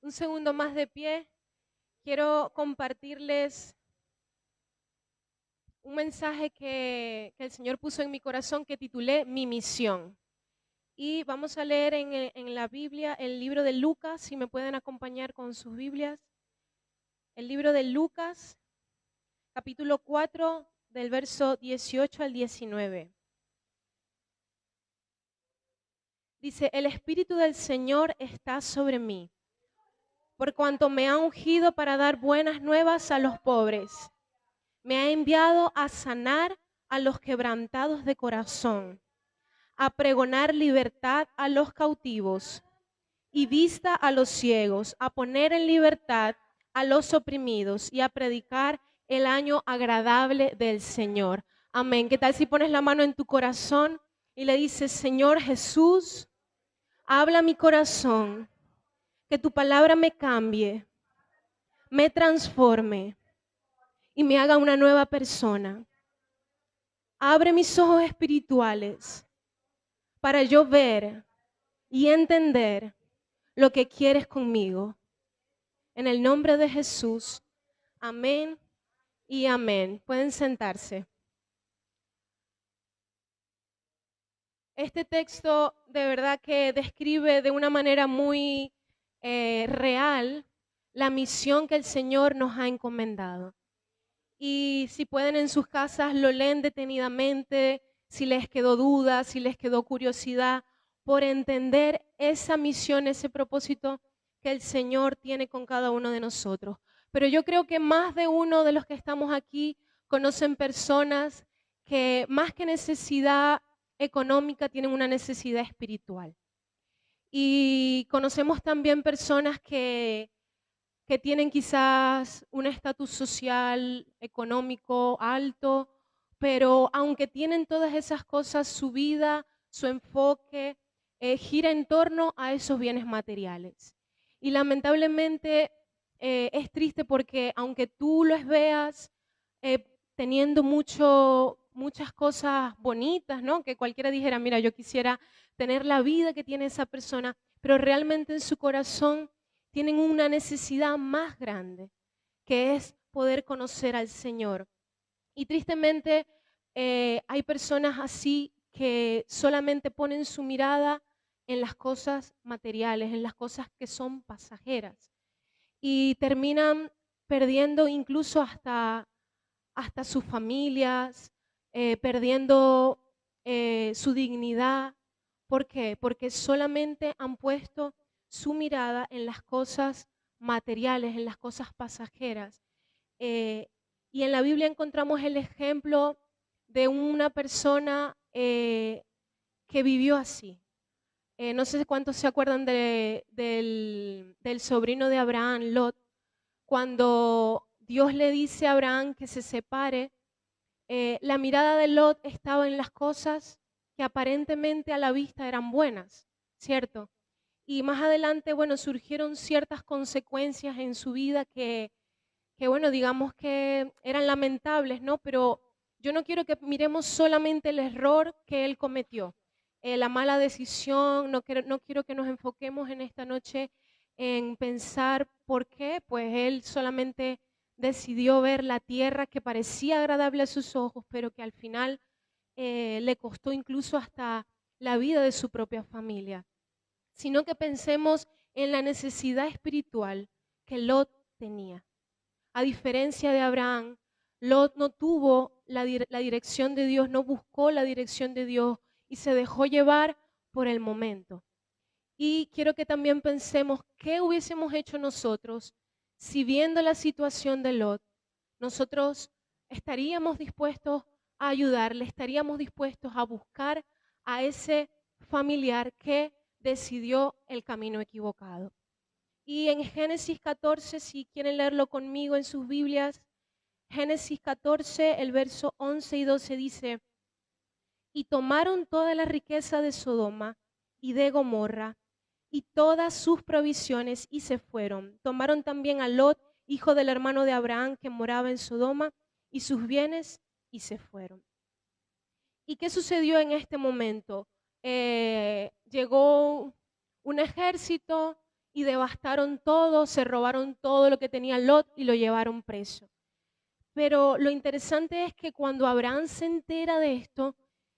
un segundo más de pie, quiero compartirles un mensaje que el Señor puso en mi corazón que titulé Mi misión. Y vamos a leer en la Biblia el libro de Lucas, si me pueden acompañar con sus Biblias. El libro de Lucas, capítulo 4, del verso 18 al 19. Dice, el Espíritu del Señor está sobre mí, por cuanto me ha ungido para dar buenas nuevas a los pobres. Me ha enviado a sanar a los quebrantados de corazón, a pregonar libertad a los cautivos y vista a los ciegos, a poner en libertad a los oprimidos y a predicar el año agradable del Señor. Amén. ¿Qué tal si pones la mano en tu corazón y le dices, Señor Jesús, habla mi corazón, que tu palabra me cambie, me transforme y me haga una nueva persona? Abre mis ojos espirituales para yo ver y entender lo que quieres conmigo. En el nombre de Jesús, amén y amén. Pueden sentarse. Este texto de verdad que describe de una manera muy real la misión que el Señor nos ha encomendado. Y si pueden en sus casas lo leen detenidamente, si les quedó duda, si les quedó curiosidad por entender esa misión, ese propósito que el Señor tiene con cada uno de nosotros. Pero yo creo que más de uno de los que estamos aquí conocen personas que más que necesidad económica tienen una necesidad espiritual. Y conocemos también personas que tienen quizás un estatus social, económico alto, pero aunque tienen todas esas cosas, su vida, su enfoque gira en torno a esos bienes materiales. Y lamentablemente es triste porque aunque tú los veas teniendo muchas cosas bonitas, ¿no? Que cualquiera dijera, mira, yo quisiera tener la vida que tiene esa persona, pero realmente en su corazón tienen una necesidad más grande, que es poder conocer al Señor. Y tristemente hay personas así que solamente ponen su mirada en las cosas materiales, en las cosas que son pasajeras. Y terminan perdiendo incluso hasta sus familias, perdiendo su dignidad. ¿Por qué? Porque solamente han puesto su mirada en las cosas materiales, en las cosas pasajeras. Eh, y en la Biblia encontramos el ejemplo de una persona que vivió así. No sé cuántos se acuerdan del sobrino de Abraham, Lot, cuando Dios le dice a Abraham que se separe. La mirada de Lot estaba en las cosas que aparentemente a la vista eran buenas, ¿cierto? Y más adelante, bueno, surgieron ciertas consecuencias en su vida que bueno, digamos que eran lamentables, ¿no? Pero yo no quiero que miremos solamente el error que él cometió, la mala decisión, no quiero que nos enfoquemos en esta noche en pensar por qué, pues él solamente decidió ver la tierra que parecía agradable a sus ojos, pero que al final le costó incluso hasta la vida de su propia familia, sino que pensemos en la necesidad espiritual que Lot tenía. A diferencia de Abraham, Lot no tuvo la dirección de Dios, no buscó la dirección de Dios y se dejó llevar por el momento. Y quiero que también pensemos qué hubiésemos hecho nosotros si viendo la situación de Lot, nosotros estaríamos dispuestos a ayudarle, estaríamos dispuestos a buscar a ese familiar que decidió el camino equivocado. Y en Génesis 14, si quieren leerlo conmigo en sus Biblias, Génesis 14, el verso 11 y 12 dice, y tomaron toda la riqueza de Sodoma y de Gomorra y todas sus provisiones y se fueron. Tomaron también a Lot, hijo del hermano de Abraham, que moraba en Sodoma, y sus bienes y se fueron. ¿Y qué sucedió en este momento? Llegó un ejército y devastaron todo, se robaron todo lo que tenía Lot y lo llevaron preso. Pero lo interesante es que cuando Abraham se entera de esto,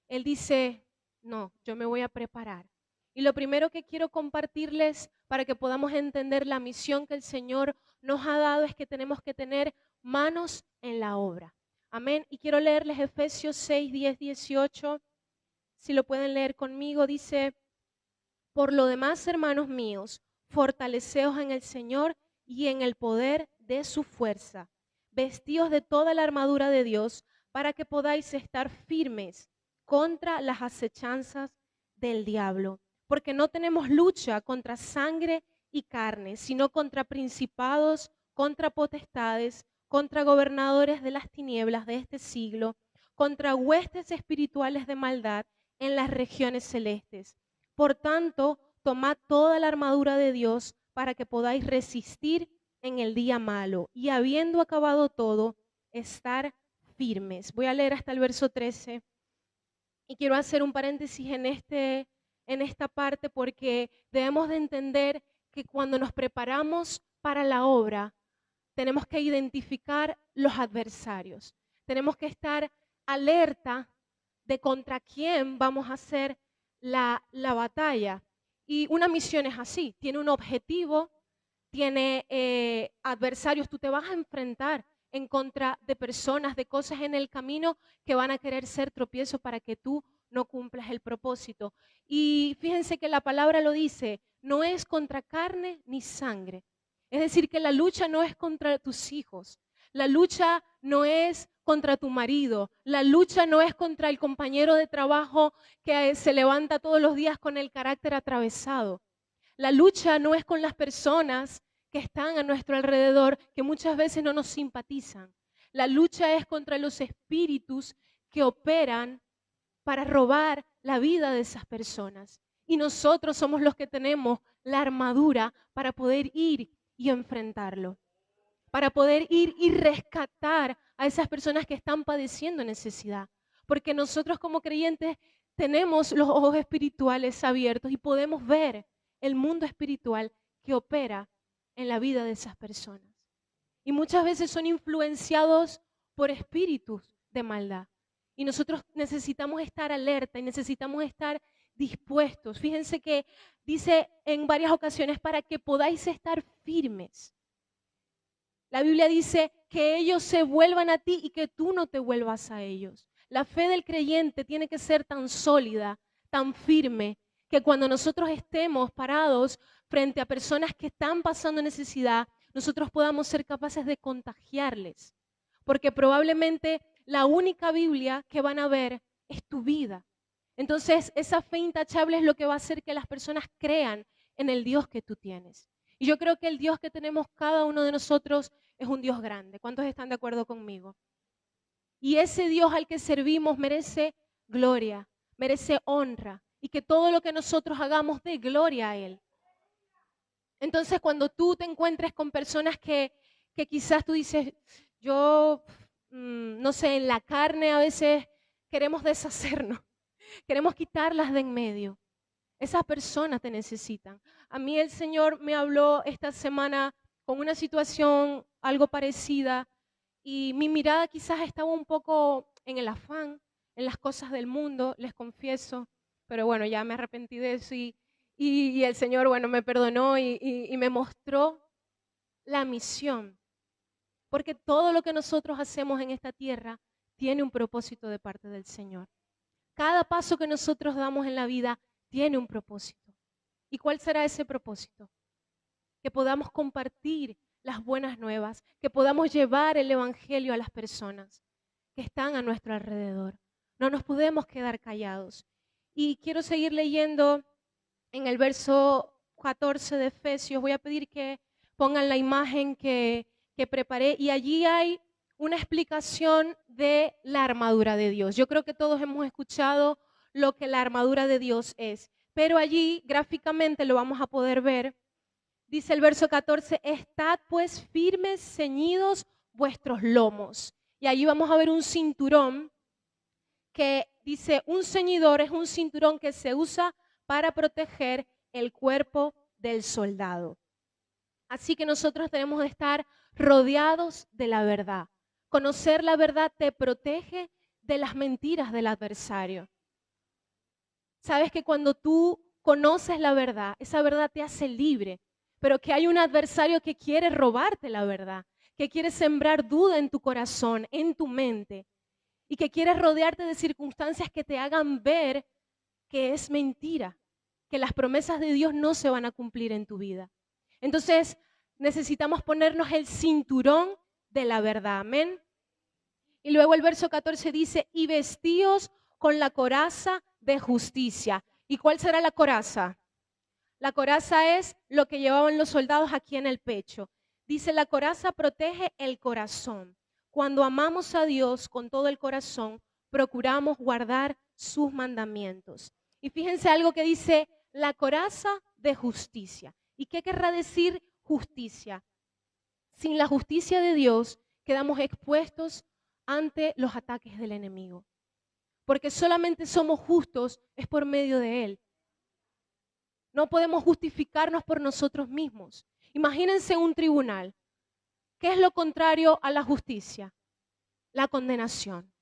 él dice, no, yo me voy a preparar. Y lo primero que quiero compartirles para que podamos entender la misión que el Señor nos ha dado es que tenemos que tener manos en la obra. Amén. Y quiero leerles Efesios 6, 10, 18. Si lo pueden leer conmigo, dice, por lo demás, hermanos míos, fortaleceos en el Señor y en el poder de su fuerza. Vestíos de toda la armadura de Dios para que podáis estar firmes contra las acechanzas del diablo. Porque no tenemos lucha contra sangre y carne, sino contra principados, contra potestades, contra gobernadores de las tinieblas de este siglo, contra huestes espirituales de maldad en las regiones celestes. Por tanto, tomad toda la armadura de Dios para que podáis resistir en el día malo y habiendo acabado todo, estar firmes. Voy a leer hasta el verso 13 y quiero hacer un paréntesis en esta parte porque debemos de entender que cuando nos preparamos para la obra, tenemos que identificar los adversarios. Tenemos que estar alerta de contra quién vamos a hacer la batalla. Y una misión es así, tiene un objetivo, tiene adversarios, tú te vas a enfrentar en contra de personas, de cosas en el camino que van a querer ser tropiezos para que tú no cumplas el propósito. Y fíjense que la palabra lo dice, no es contra carne ni sangre. Es decir, que la lucha no es contra tus hijos, la lucha no es contra tu marido, la lucha no es contra el compañero de trabajo que se levanta todos los días con el carácter atravesado. La lucha no es con las personas que están a nuestro alrededor, que muchas veces no nos simpatizan. La lucha es contra los espíritus que operan para robar la vida de esas personas. Y nosotros somos los que tenemos la armadura para poder ir y enfrentarlo, para poder ir y rescatar a esas personas que están padeciendo necesidad. Porque nosotros como creyentes tenemos los ojos espirituales abiertos y podemos ver el mundo espiritual que opera en la vida de esas personas. Y muchas veces son influenciados por espíritus de maldad. Y nosotros necesitamos estar alerta y necesitamos estar dispuestos. Fíjense que dice en varias ocasiones para que podáis estar firmes. La Biblia dice que ellos se vuelvan a ti y que tú no te vuelvas a ellos. La fe del creyente tiene que ser tan sólida, tan firme, que cuando nosotros estemos parados frente a personas que están pasando necesidad, nosotros podamos ser capaces de contagiarles. Porque probablemente la única Biblia que van a ver es tu vida. Entonces, esa fe intachable es lo que va a hacer que las personas crean en el Dios que tú tienes. Y yo creo que el Dios que tenemos cada uno de nosotros es un Dios grande. ¿Cuántos están de acuerdo conmigo? Y ese Dios al que servimos merece gloria, merece honra y que todo lo que nosotros hagamos dé gloria a Él. Entonces, cuando tú te encuentres con personas que quizás tú dices, yo, no sé, en la carne a veces queremos deshacernos, queremos quitarlas de en medio. Esas personas te necesitan. A mí el Señor me habló esta semana con una situación algo parecida y mi mirada quizás estaba un poco en el afán, en las cosas del mundo, les confieso, pero bueno, ya me arrepentí de eso y el Señor, bueno, me perdonó y me mostró la misión. Porque todo lo que nosotros hacemos en esta tierra tiene un propósito de parte del Señor. Cada paso que nosotros damos en la vida tiene un propósito. ¿Y cuál será ese propósito? Que podamos compartir las buenas nuevas, que podamos llevar el evangelio a las personas que están a nuestro alrededor. No nos podemos quedar callados. Y quiero seguir leyendo en el verso 14 de Efesios. Voy a pedir que pongan la imagen que preparé y allí hay una explicación de la armadura de Dios. Yo creo que todos hemos escuchado lo que la armadura de Dios es, pero allí gráficamente lo vamos a poder ver. Dice el verso 14, estad pues firmes, ceñidos vuestros lomos. Y allí vamos a ver un cinturón que dice, un ceñidor es un cinturón que se usa para proteger el cuerpo del soldado. Así que nosotros tenemos que estar rodeados de la verdad. Conocer la verdad te protege de las mentiras del adversario. Sabes que cuando tú conoces la verdad, esa verdad te hace libre, pero que hay un adversario que quiere robarte la verdad, que quiere sembrar duda en tu corazón, en tu mente, y que quiere rodearte de circunstancias que te hagan ver que es mentira, que las promesas de Dios no se van a cumplir en tu vida. Entonces, necesitamos ponernos el cinturón de la verdad, amén. Y luego el verso 14 dice, y vestíos con la coraza de justicia. ¿Y cuál será la coraza? La coraza es lo que llevaban los soldados aquí en el pecho. Dice, la coraza protege el corazón. Cuando amamos a Dios con todo el corazón, procuramos guardar sus mandamientos. Y fíjense algo que dice, la coraza de justicia. ¿Y qué querrá decir justicia? Sin la justicia de Dios, quedamos expuestos ante los ataques del enemigo. Porque solamente somos justos es por medio de Él. No podemos justificarnos por nosotros mismos. Imagínense un tribunal. ¿Qué es lo contrario a la justicia? La condenación.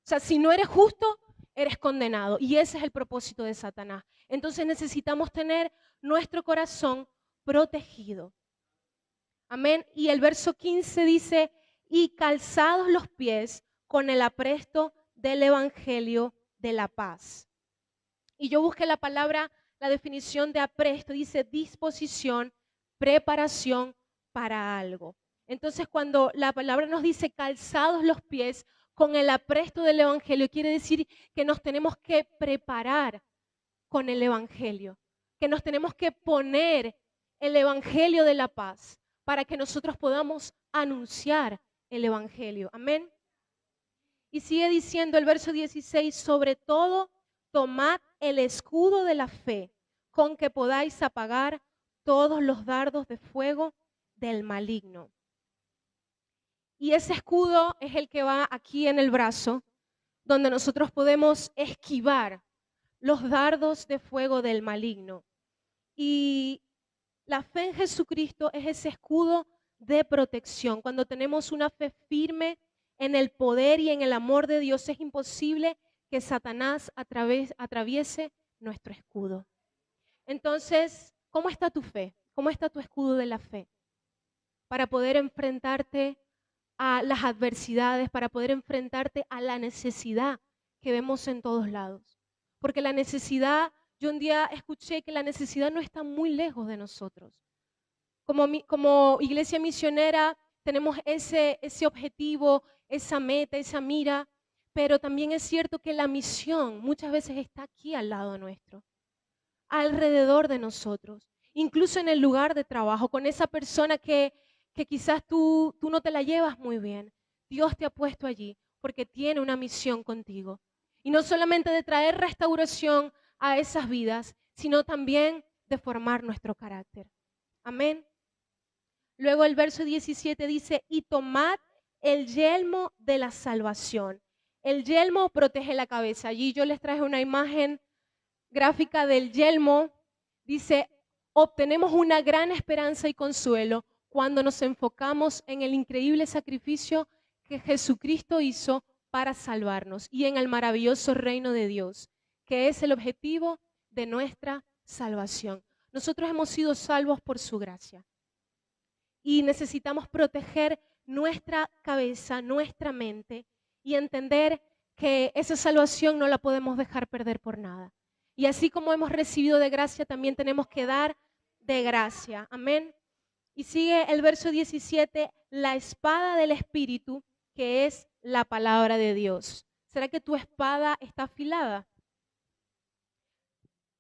O sea, si no eres justo, eres condenado. Y ese es el propósito de Satanás. Entonces necesitamos tener nuestro corazón protegido. Amén. Y el verso 15 dice, y calzados los pies con el apresto del evangelio de la paz. Y yo busqué la definición de apresto, dice disposición, preparación para algo. Entonces, cuando la palabra nos dice calzados los pies con el apresto del evangelio, quiere decir que nos tenemos que preparar con el evangelio, que nos tenemos que poner el evangelio de la paz para que nosotros podamos anunciar el evangelio. Amén. Y sigue diciendo el verso 16, sobre todo, tomad el escudo de la fe, con que podáis apagar todos los dardos de fuego del maligno. Y ese escudo es el que va aquí en el brazo, donde nosotros podemos esquivar los dardos de fuego del maligno. Y la fe en Jesucristo es ese escudo de protección. Cuando tenemos una fe firme en el poder y en el amor de Dios, es imposible que Satanás atraviese nuestro escudo. Entonces, ¿cómo está tu fe? ¿Cómo está tu escudo de la fe? Para poder enfrentarte a las adversidades, para poder enfrentarte a la necesidad que vemos en todos lados. Porque la necesidad, yo un día escuché que la necesidad no está muy lejos de nosotros. Como iglesia misionera tenemos ese objetivo, esa meta, esa mira, pero también es cierto que la misión muchas veces está aquí al lado nuestro, alrededor de nosotros, incluso en el lugar de trabajo, con esa persona que quizás tú no te la llevas muy bien. Dios te ha puesto allí porque tiene una misión contigo. Y no solamente de traer restauración a esas vidas, sino también de formar nuestro carácter. Amén. Luego el verso 17 dice, y tomad el yelmo de la salvación. El yelmo protege la cabeza. Allí yo les traje una imagen gráfica del yelmo. Dice, obtenemos una gran esperanza y consuelo cuando nos enfocamos en el increíble sacrificio que Jesucristo hizo para salvarnos y en el maravilloso reino de Dios, que es el objetivo de nuestra salvación. Nosotros hemos sido salvos por su gracia y necesitamos proteger nuestra cabeza, nuestra mente y entender que esa salvación no la podemos dejar perder por nada. Y así como hemos recibido de gracia, también tenemos que dar de gracia. Amén. Y sigue el verso 17, la espada del Espíritu, que es la palabra de Dios. ¿Será que tu espada está afilada?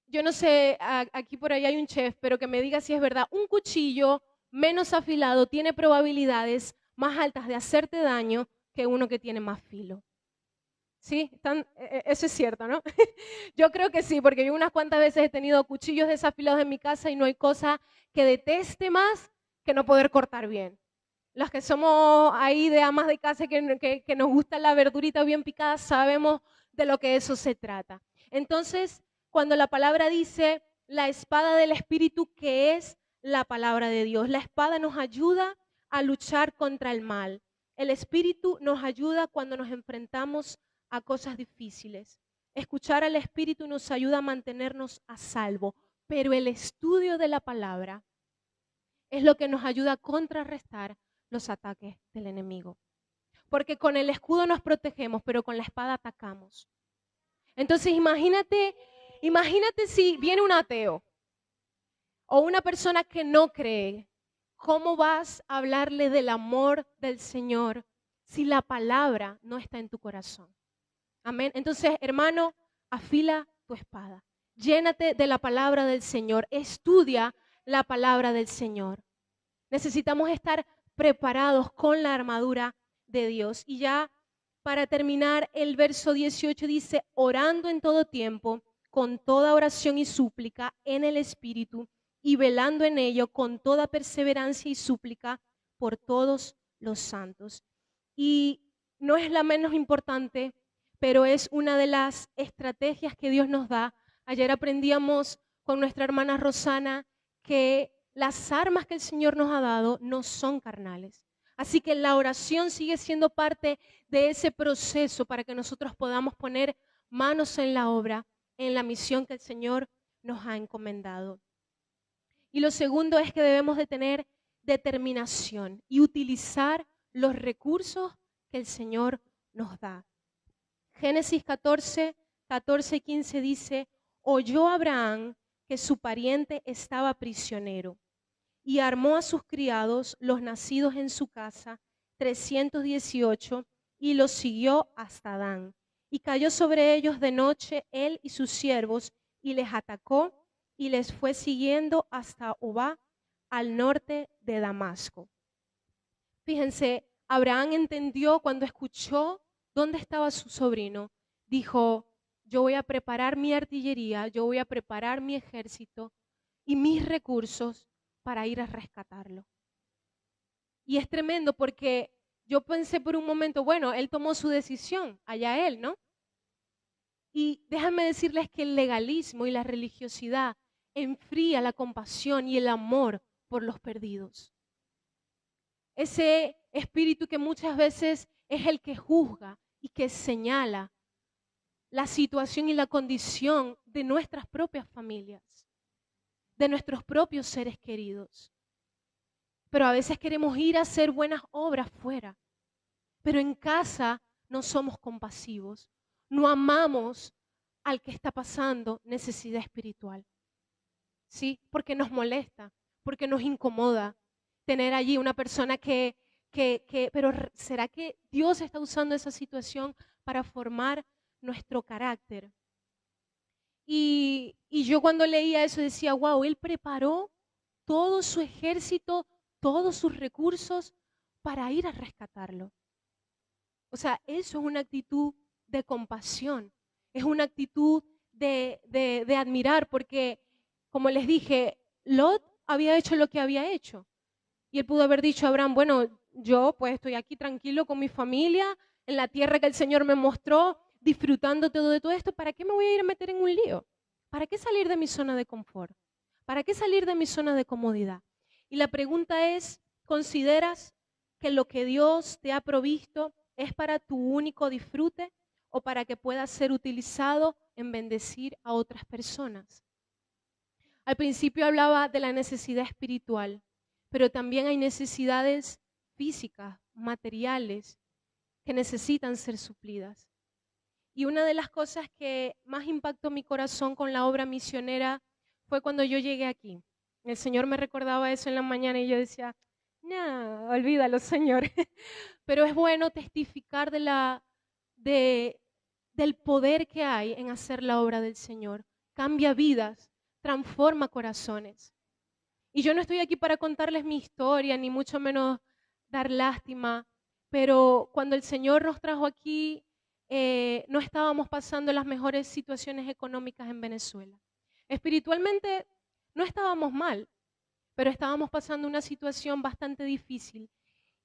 Yo no sé, aquí por ahí hay un chef, pero que me diga si es verdad. Un cuchillo menos afilado tiene probabilidades más altas de hacerte daño que uno que tiene más filo. ¿Sí? Eso es cierto, ¿no? Yo creo que sí, porque yo unas cuantas veces he tenido cuchillos desafilados en mi casa y no hay cosa que deteste más que no poder cortar bien. Las que somos ahí de amas de casa que nos gusta la verdurita bien picada, sabemos de lo que eso se trata. Entonces, cuando la palabra dice la espada del Espíritu, que es la palabra de Dios. La espada nos ayuda a luchar contra el mal. El Espíritu nos ayuda cuando nos enfrentamos a cosas difíciles. Escuchar al Espíritu nos ayuda a mantenernos a salvo, pero el estudio de la palabra es lo que nos ayuda a contrarrestar los ataques del enemigo. Porque con el escudo nos protegemos, pero con la espada atacamos. Entonces imagínate si viene un ateo o una persona que no cree, ¿cómo vas a hablarle del amor del Señor si la palabra no está en tu corazón? Amén. Entonces, hermano, afila tu espada. Llénate de la palabra del Señor. Estudia la palabra del Señor. Necesitamos estar preparados con la armadura de Dios. Y ya para terminar, el verso 18 dice, orando en todo tiempo, con toda oración y súplica en el Espíritu, y velando en ello con toda perseverancia y súplica por todos los santos. Y no es la menos importante, pero es una de las estrategias que Dios nos da. Ayer aprendíamos con nuestra hermana Rosana que las armas que el Señor nos ha dado no son carnales. Así que la oración sigue siendo parte de ese proceso para que nosotros podamos poner manos en la obra, en la misión que el Señor nos ha encomendado. Y lo segundo es que debemos de tener determinación y utilizar los recursos que el Señor nos da. Génesis 14, 14 y 15 dice, oyó Abraham que su pariente estaba prisionero y armó a sus criados, los nacidos en su casa, 318, y los siguió hasta Dan. Y cayó sobre ellos de noche él y sus siervos, y les atacó, y les fue siguiendo hasta Obá, al norte de Damasco. Fíjense, Abraham entendió cuando escuchó dónde estaba su sobrino. Dijo, yo voy a preparar mi artillería, yo voy a preparar mi ejército y mis recursos para ir a rescatarlo. Y es tremendo porque yo pensé por un momento, bueno, él tomó su decisión, allá él, ¿no? Y déjenme decirles que el legalismo y la religiosidad enfría la compasión y el amor por los perdidos. Ese espíritu que muchas veces es el que juzga y que señala la situación y la condición de nuestras propias familias, de nuestros propios seres queridos. Pero a veces queremos ir a hacer buenas obras fuera, pero en casa no somos compasivos, no amamos al que está pasando necesidad espiritual. ¿Sí? Porque nos molesta, porque nos incomoda tener allí una persona pero ¿será que Dios está usando esa situación para formar nuestro carácter? Y yo cuando leía eso decía, wow, Él preparó todo su ejército, todos sus recursos para ir a rescatarlo. O sea, eso es una actitud de compasión, es una actitud de admirar, porque como les dije, Lot había hecho lo que había hecho. Y él pudo haber dicho a Abraham, bueno, yo pues estoy aquí tranquilo con mi familia, en la tierra que el Señor me mostró, disfrutando todo de todo esto, ¿para qué me voy a ir a meter en un lío? ¿Para qué salir de mi zona de confort? ¿Para qué salir de mi zona de comodidad? Y la pregunta es, ¿consideras que lo que Dios te ha provisto es para tu único disfrute o para que pueda ser utilizado en bendecir a otras personas? Al principio hablaba de la necesidad espiritual, pero también hay necesidades físicas, materiales, que necesitan ser suplidas. Y una de las cosas que más impactó mi corazón con la obra misionera fue cuando yo llegué aquí. El Señor me recordaba eso en la mañana y yo decía, no, olvídalo, Señor. Pero es bueno testificar del poder que hay en hacer la obra del Señor. Cambia vidas, transforma corazones. Y yo no estoy aquí para contarles mi historia, ni mucho menos dar lástima, pero cuando el Señor nos trajo aquí, no estábamos pasando las mejores situaciones económicas en Venezuela. Espiritualmente no estábamos mal, pero estábamos pasando una situación bastante difícil.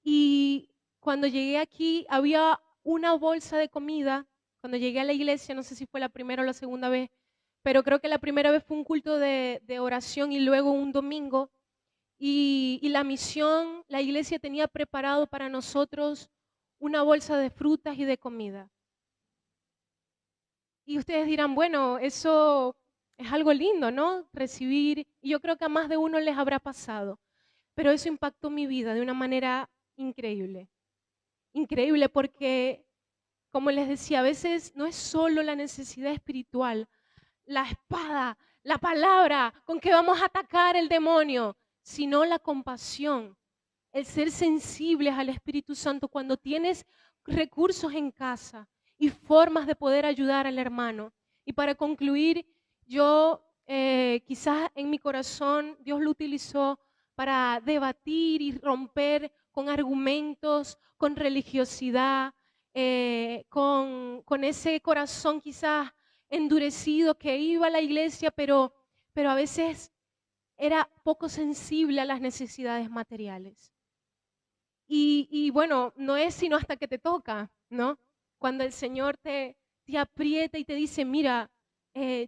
Y cuando llegué aquí, había una bolsa de comida. Cuando llegué a la iglesia, no sé si fue la primera o la segunda vez, pero creo que la primera vez fue un culto de oración y luego un domingo. y la misión, la iglesia tenía preparado para nosotros una bolsa de frutas y de comida. Y ustedes dirán, bueno, eso es algo lindo, ¿no? Recibir, y yo creo que a más de uno les habrá pasado, pero eso impactó mi vida de una manera increíble. Increíble porque, como les decía, a veces no es solo la necesidad espiritual, la espada, la palabra con que vamos a atacar el demonio, sino la compasión, el ser sensibles al Espíritu Santo cuando tienes recursos en casa y formas de poder ayudar al hermano. Y para concluir, yo quizás en mi corazón Dios lo utilizó para debatir y romper con argumentos, con religiosidad, con ese corazón quizás endurecido que iba a la iglesia, pero a veces era poco sensible a las necesidades materiales. Y bueno, no es sino hasta que te toca, ¿no? Cuando el Señor te aprieta y te dice, mira,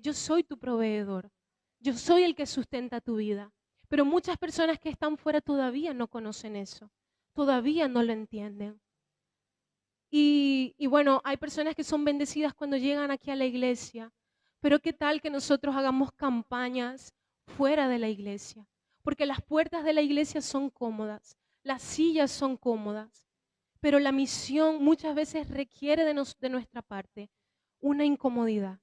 yo soy tu proveedor, yo soy el que sustenta tu vida. Pero muchas personas que están fuera todavía no conocen eso, todavía no lo entienden. Y bueno, hay personas que son bendecidas cuando llegan aquí a la iglesia, pero ¿qué tal que nosotros hagamos campañas fuera de la iglesia? Porque las puertas de la iglesia son cómodas, las sillas son cómodas, pero la misión muchas veces requiere de nuestra parte una incomodidad,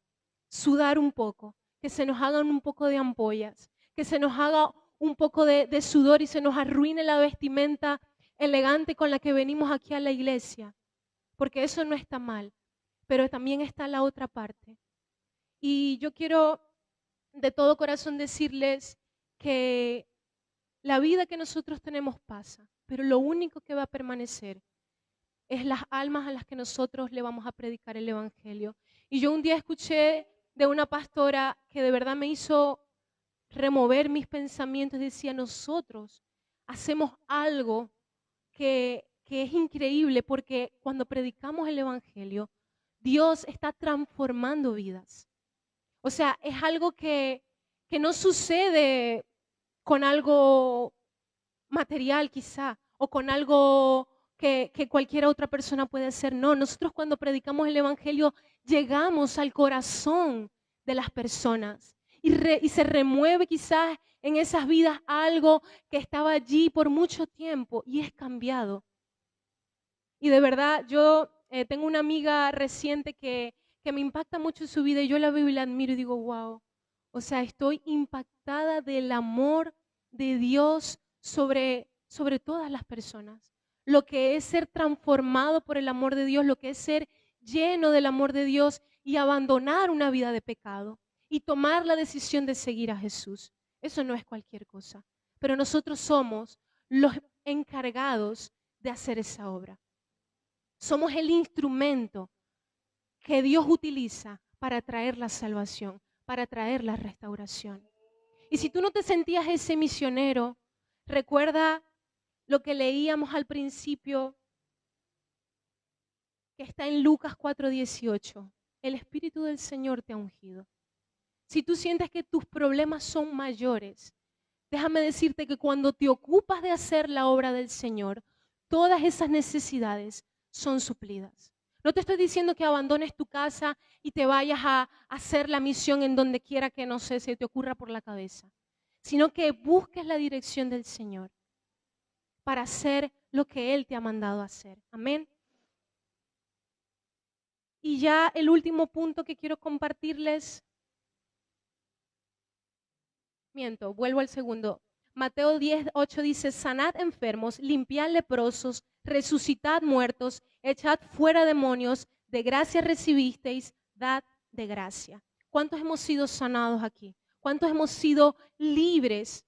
sudar un poco, que se nos hagan un poco de ampollas, que se nos haga un poco de sudor y se nos arruine la vestimenta elegante con la que venimos aquí a la iglesia. Porque eso no está mal, pero también está la otra parte. Y yo quiero de todo corazón decirles que la vida que nosotros tenemos pasa, pero lo único que va a permanecer es las almas a las que nosotros le vamos a predicar el Evangelio. Y yo un día escuché de una pastora que de verdad me hizo remover mis pensamientos, decía, nosotros hacemos algo que es increíble porque cuando predicamos el Evangelio, Dios está transformando vidas. O sea, es algo que no sucede con algo material quizá, o con algo que cualquier otra persona puede hacer. No, nosotros cuando predicamos el Evangelio llegamos al corazón de las personas y se remueve quizás en esas vidas algo que estaba allí por mucho tiempo y es cambiado. Y de verdad, yo tengo una amiga reciente que me impacta mucho su vida y yo la veo y la admiro y digo, wow, o sea, estoy impactada del amor de Dios sobre todas las personas. Lo que es ser transformado por el amor de Dios, lo que es ser lleno del amor de Dios y abandonar una vida de pecado y tomar la decisión de seguir a Jesús. Eso no es cualquier cosa. Pero nosotros somos los encargados de hacer esa obra. Somos el instrumento que Dios utiliza para traer la salvación, para traer la restauración. Y si tú no te sentías ese misionero, recuerda lo que leíamos al principio, que está en Lucas 4:18. El Espíritu del Señor te ha ungido. Si tú sientes que tus problemas son mayores, déjame decirte que cuando te ocupas de hacer la obra del Señor, todas esas necesidades son suplidas. No te estoy diciendo que abandones tu casa y te vayas a hacer la misión en donde quiera que, no sé, se te ocurra por la cabeza, sino que busques la dirección del Señor para hacer lo que Él te ha mandado a hacer. Amén. Y ya el último punto que quiero compartirles, vuelvo al segundo. Mateo 10:8 dice, sanad enfermos, limpiad leprosos, resucitad muertos, echad fuera demonios, de gracia recibisteis, dad de gracia. ¿Cuántos hemos sido sanados aquí? ¿Cuántos hemos sido libres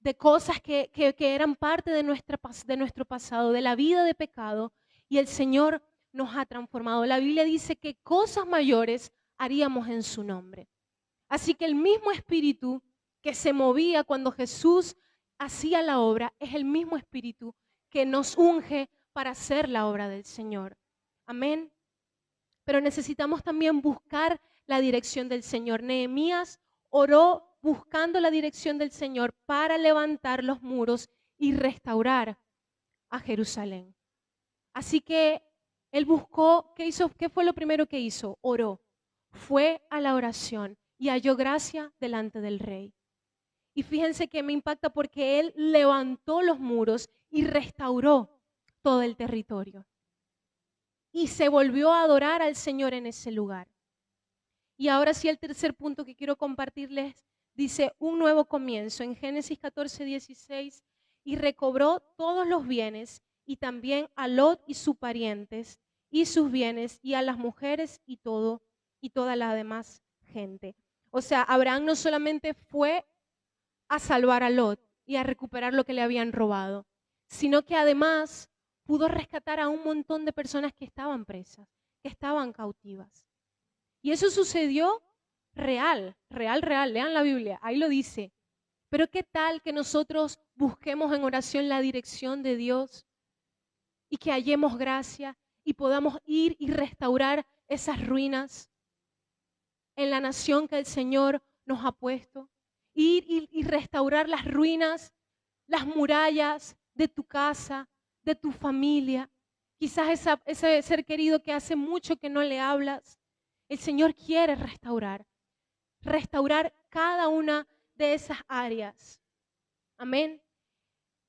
de cosas que eran parte de nuestro pasado, de la vida de pecado? Y el Señor nos ha transformado. La Biblia dice que cosas mayores haríamos en su nombre. Así que el mismo Espíritu que se movía cuando Jesús hacía la obra es el mismo Espíritu que nos unge para hacer la obra del Señor. Amén. Pero necesitamos también buscar la dirección del Señor. Nehemías oró buscando la dirección del Señor para levantar los muros y restaurar a Jerusalén. Así que él buscó, ¿qué hizo? ¿Qué fue lo primero que hizo? Oró. Fue a la oración y halló gracia delante del rey. Y fíjense que me impacta porque él levantó los muros y restauró todo el territorio. Y se volvió a adorar al Señor en ese lugar. Y ahora sí, el tercer punto que quiero compartirles dice un nuevo comienzo. En Génesis 14:16, y recobró todos los bienes, y también a Lot y sus parientes, y sus bienes, y a las mujeres y toda la demás gente. O sea, Abraham no solamente fue a salvar a Lot y a recuperar lo que le habían robado, sino que además pudo rescatar a un montón de personas que estaban presas, que estaban cautivas. Y eso sucedió real, lean la Biblia, ahí lo dice. Pero ¿qué tal que nosotros busquemos en oración la dirección de Dios y que hallemos gracia y podamos ir y restaurar esas ruinas en la nación que el Señor nos ha puesto? Ir y restaurar las ruinas, las murallas de tu casa, de tu familia. Quizás ese ser querido que hace mucho que no le hablas. El Señor quiere restaurar cada una de esas áreas. Amén.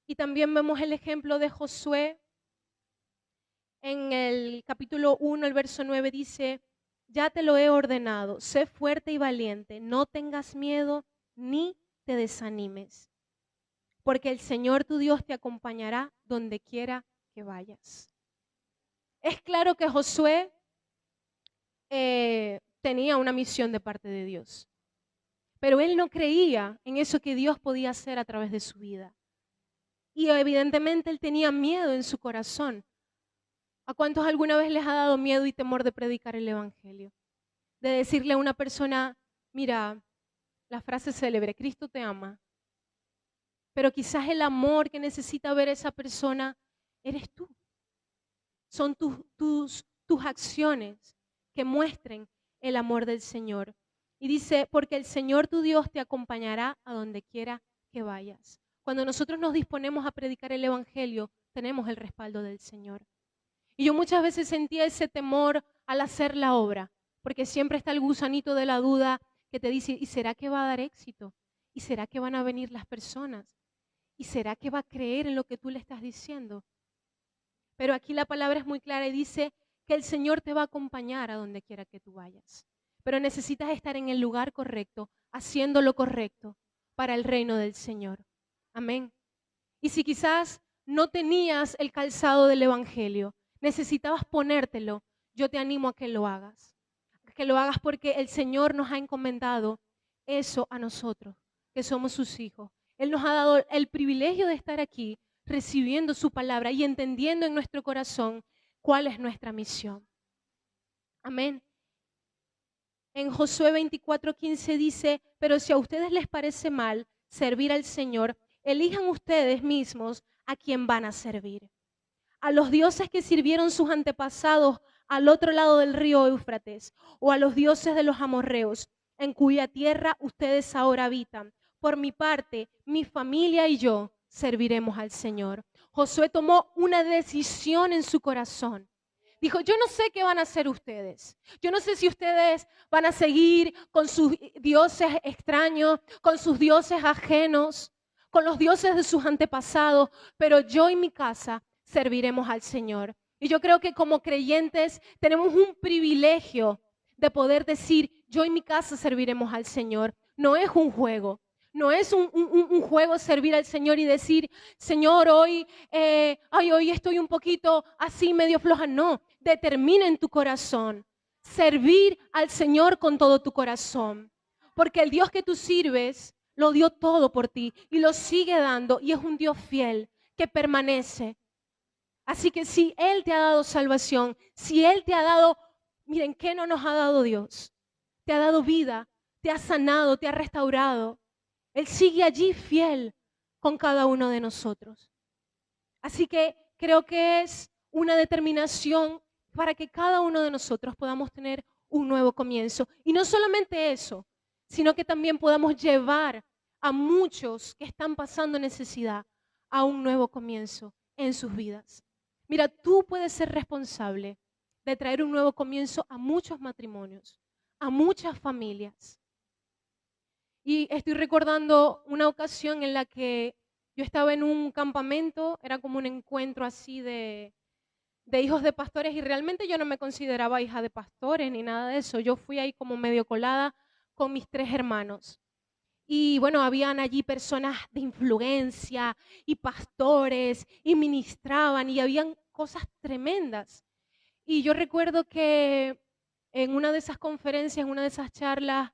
Y también vemos el ejemplo de Josué. En el capítulo 1, el verso 9 dice, ya te lo he ordenado, sé fuerte y valiente, no tengas miedo ni te desanimes, porque el Señor tu Dios te acompañará donde quiera que vayas. Es claro que Josué tenía una misión de parte de Dios, pero él no creía en eso que Dios podía hacer a través de su vida. Y evidentemente él tenía miedo en su corazón. ¿A cuántos alguna vez les ha dado miedo y temor de predicar el Evangelio? De decirle a una persona, mira, la frase célebre, Cristo te ama, pero quizás el amor que necesita ver esa persona eres tú. Son tus acciones que muestren el amor del Señor. Y dice, porque el Señor tu Dios te acompañará a donde quiera que vayas. Cuando nosotros nos disponemos a predicar el Evangelio, tenemos el respaldo del Señor. Y yo muchas veces sentía ese temor al hacer la obra, porque siempre está el gusanito de la duda que te dice, ¿y será que va a dar éxito? ¿Y será que van a venir las personas? ¿Y será que va a creer en lo que tú le estás diciendo? Pero aquí la palabra es muy clara y dice que el Señor te va a acompañar a donde quiera que tú vayas. Pero necesitas estar en el lugar correcto, haciendo lo correcto para el reino del Señor. Amén. Y si quizás no tenías el calzado del Evangelio, necesitabas ponértelo, yo te animo a que lo hagas. Que lo hagas porque el Señor nos ha encomendado eso a nosotros, que somos sus hijos. Él nos ha dado el privilegio de estar aquí, recibiendo su palabra y entendiendo en nuestro corazón cuál es nuestra misión. Amén. En Josué 24:15 dice, pero si a ustedes les parece mal servir al Señor, elijan ustedes mismos a quién van a servir. A los dioses que sirvieron sus antepasados al otro lado del río Éufrates, o a los dioses de los amorreos, en cuya tierra ustedes ahora habitan. Por mi parte, mi familia y yo serviremos al Señor. Josué tomó una decisión en su corazón. Dijo, yo no sé qué van a hacer ustedes. Yo no sé si ustedes van a seguir con sus dioses extraños, con sus dioses ajenos, con los dioses de sus antepasados, pero yo y mi casa serviremos al Señor. Y yo creo que como creyentes tenemos un privilegio de poder decir, yo y mi casa serviremos al Señor. No es un juego. No es un juego servir al Señor y decir, Señor, hoy estoy un poquito así, medio floja. No, determina en tu corazón servir al Señor con todo tu corazón. Porque el Dios que tú sirves lo dio todo por ti y lo sigue dando y es un Dios fiel que permanece. Así que si Él te ha dado salvación, si Él te ha dado, miren, ¿qué no nos ha dado Dios? Te ha dado vida, te ha sanado, te ha restaurado. Él sigue allí fiel con cada uno de nosotros. Así que creo que es una determinación para que cada uno de nosotros podamos tener un nuevo comienzo. Y no solamente eso, sino que también podamos llevar a muchos que están pasando necesidad a un nuevo comienzo en sus vidas. Mira, tú puedes ser responsable de traer un nuevo comienzo a muchos matrimonios, a muchas familias. Y estoy recordando una ocasión en la que yo estaba en un campamento, era como un encuentro así de hijos de pastores y realmente yo no me consideraba hija de pastores ni nada de eso. Yo fui ahí como medio colada con mis 3 hermanos. Y bueno, habían allí personas de influencia y pastores y ministraban y habían cosas tremendas. Y yo recuerdo que en una de esas conferencias, en una de esas charlas,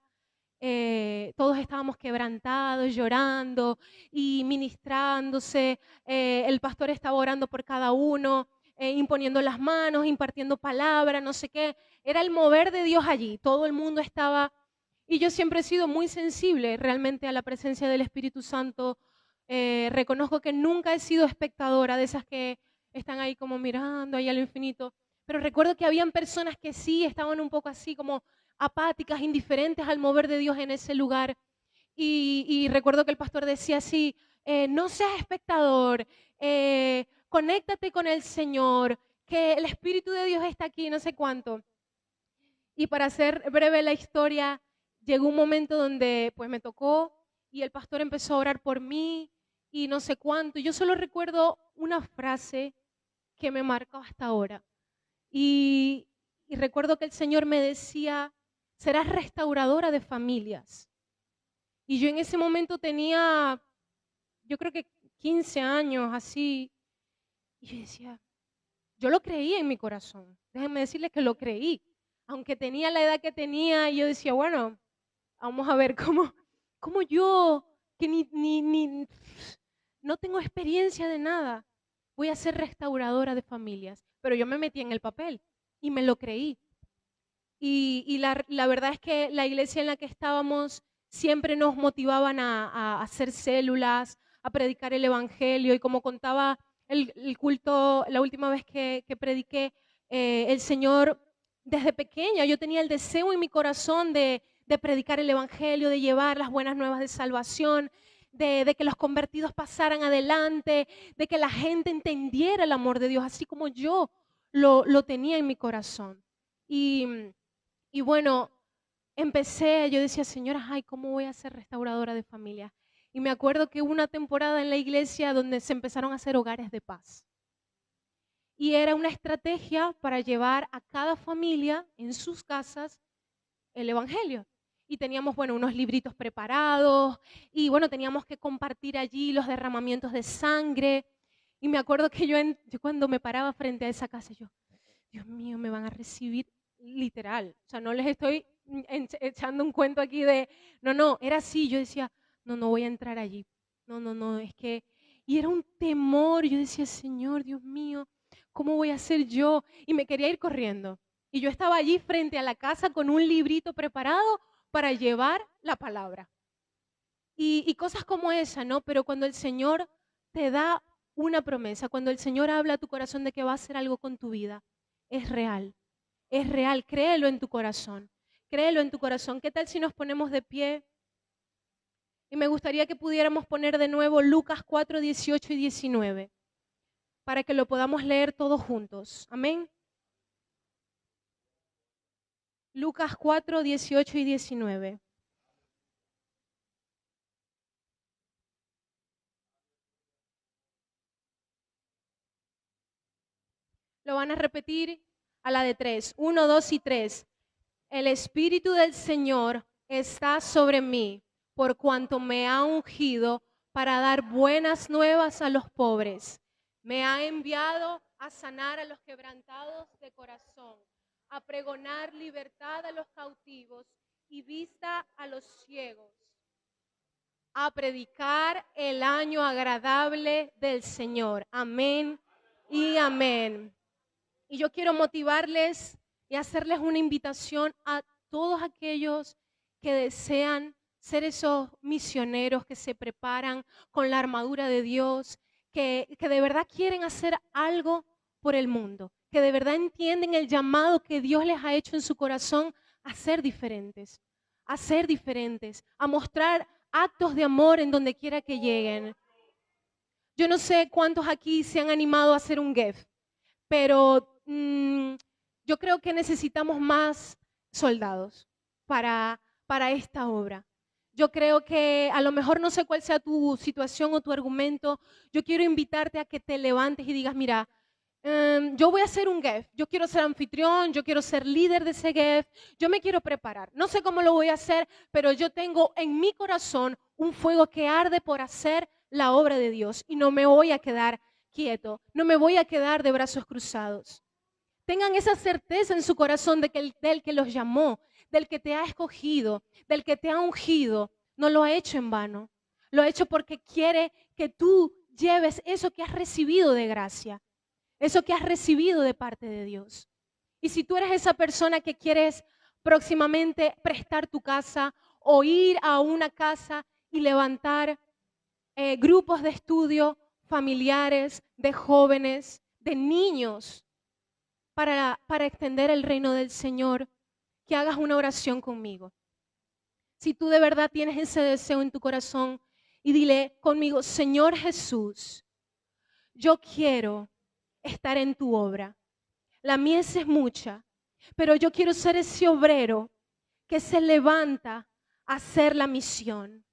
todos estábamos quebrantados, llorando y ministrándose. El pastor estaba orando por cada uno, imponiendo las manos, impartiendo palabras, no sé qué. Era el mover de Dios allí. Todo el mundo estaba. Y yo siempre he sido muy sensible realmente a la presencia del Espíritu Santo. Reconozco que nunca he sido espectadora de esas que están ahí como mirando ahí al infinito. Pero recuerdo que habían personas que sí estaban un poco así como apáticas, indiferentes al mover de Dios en ese lugar. Y recuerdo que el pastor decía así, no seas espectador, conéctate con el Señor, que el Espíritu de Dios está aquí, no sé cuánto. Y para hacer breve la historia, llegó un momento donde pues me tocó y el pastor empezó a orar por mí y no sé cuánto. Y yo solo recuerdo una frase que me marcó hasta ahora. Y, y recuerdo que el Señor me decía, serás restauradora de familias. Y yo en ese momento tenía, yo creo que 15 años, así. Y yo decía, yo lo creí en mi corazón. Déjenme decirles que lo creí. Aunque tenía la edad que tenía, yo decía, bueno, vamos a ver cómo yo, que no tengo experiencia de nada, voy a ser restauradora de familias. Pero yo me metí en el papel y me lo creí. Y la verdad es que la iglesia en la que estábamos siempre nos motivaban a hacer células, a predicar el evangelio. Y como contaba el culto, la última vez que prediqué, el Señor, desde pequeña, yo tenía el deseo en mi corazón de predicar el evangelio, de llevar las buenas nuevas de salvación, de que los convertidos pasaran adelante, de que la gente entendiera el amor de Dios, así como yo lo tenía en mi corazón. Y bueno, yo decía, señora, ay, ¿cómo voy a ser restauradora de familias? Y me acuerdo que hubo una temporada en la iglesia donde se empezaron a hacer hogares de paz. Y era una estrategia para llevar a cada familia en sus casas el evangelio. Y teníamos, bueno, unos libritos preparados y bueno, teníamos que compartir allí los derramamientos de sangre. Y me acuerdo que yo cuando me paraba frente a esa casa, yo, Dios mío, me van a recibir literal. O sea, no les estoy echando un cuento aquí de, no, era así. Yo decía, no voy a entrar allí. No, es que, y era un temor. Yo decía, Señor, Dios mío, ¿cómo voy a hacer yo? Y me quería ir corriendo. Y yo estaba allí frente a la casa con un librito preparado para llevar la palabra. Y cosas como esa, ¿no? Pero cuando el Señor te da una promesa, cuando el Señor habla a tu corazón de que va a hacer algo con tu vida, es real. Es real, créelo en tu corazón. Créelo en tu corazón. ¿Qué tal si nos ponemos de pie? Y me gustaría que pudiéramos poner de nuevo Lucas 4, 18 y 19, para que lo podamos leer todos juntos. Amén. Lucas 4, 18 y 19. Lo van a repetir a la de 3. 1, 2 y 3. El Espíritu del Señor está sobre mí, por cuanto me ha ungido para dar buenas nuevas a los pobres. Me ha enviado a sanar a los quebrantados de corazón, a pregonar libertad a los cautivos y vista a los ciegos, a predicar el año agradable del Señor. Amén y amén. Y yo quiero motivarles y hacerles una invitación a todos aquellos que desean ser esos misioneros que se preparan con la armadura de Dios, que de verdad quieren hacer algo por el mundo, que de verdad entienden el llamado que Dios les ha hecho en su corazón a ser diferentes, a ser diferentes, a mostrar actos de amor en donde quiera que lleguen. Yo no sé cuántos aquí se han animado a hacer un GEF, pero yo creo que necesitamos más soldados para esta obra. Yo creo que a lo mejor no sé cuál sea tu situación o tu argumento. Yo quiero invitarte a que te levantes y digas, mira, yo voy a hacer un GEF, yo quiero ser anfitrión, yo quiero ser líder de ese GEF, yo me quiero preparar. No sé cómo lo voy a hacer, pero yo tengo en mi corazón un fuego que arde por hacer la obra de Dios y no me voy a quedar quieto, no me voy a quedar de brazos cruzados. Tengan esa certeza en su corazón de que del que los llamó, del que te ha escogido, del que te ha ungido, no lo ha hecho en vano. Lo ha hecho porque quiere que tú lleves eso que has recibido de gracia, eso que has recibido de parte de Dios. Y si tú eres esa persona que quieres próximamente prestar tu casa o ir a una casa y levantar grupos de estudio familiares, de jóvenes, de niños, para extender el reino del Señor, que hagas una oración conmigo. Si tú de verdad tienes ese deseo en tu corazón y dile conmigo, Señor Jesús, yo quiero estar en tu obra. La mies es mucha, pero yo quiero ser ese obrero que se levanta a hacer la misión,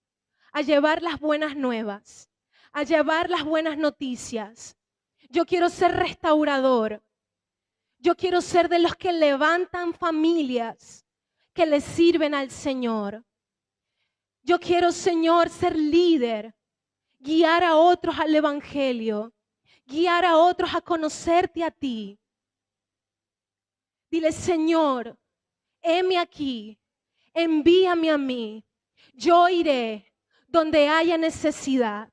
a llevar las buenas nuevas, a llevar las buenas noticias. Yo quiero ser restaurador. Yo quiero ser de los que levantan familias que le sirven al Señor. Yo quiero, Señor, ser líder, guiar a otros al Evangelio, guiar a otros a conocerte a ti. Dile, Señor, heme aquí, envíame a mí. Yo iré donde haya necesidad.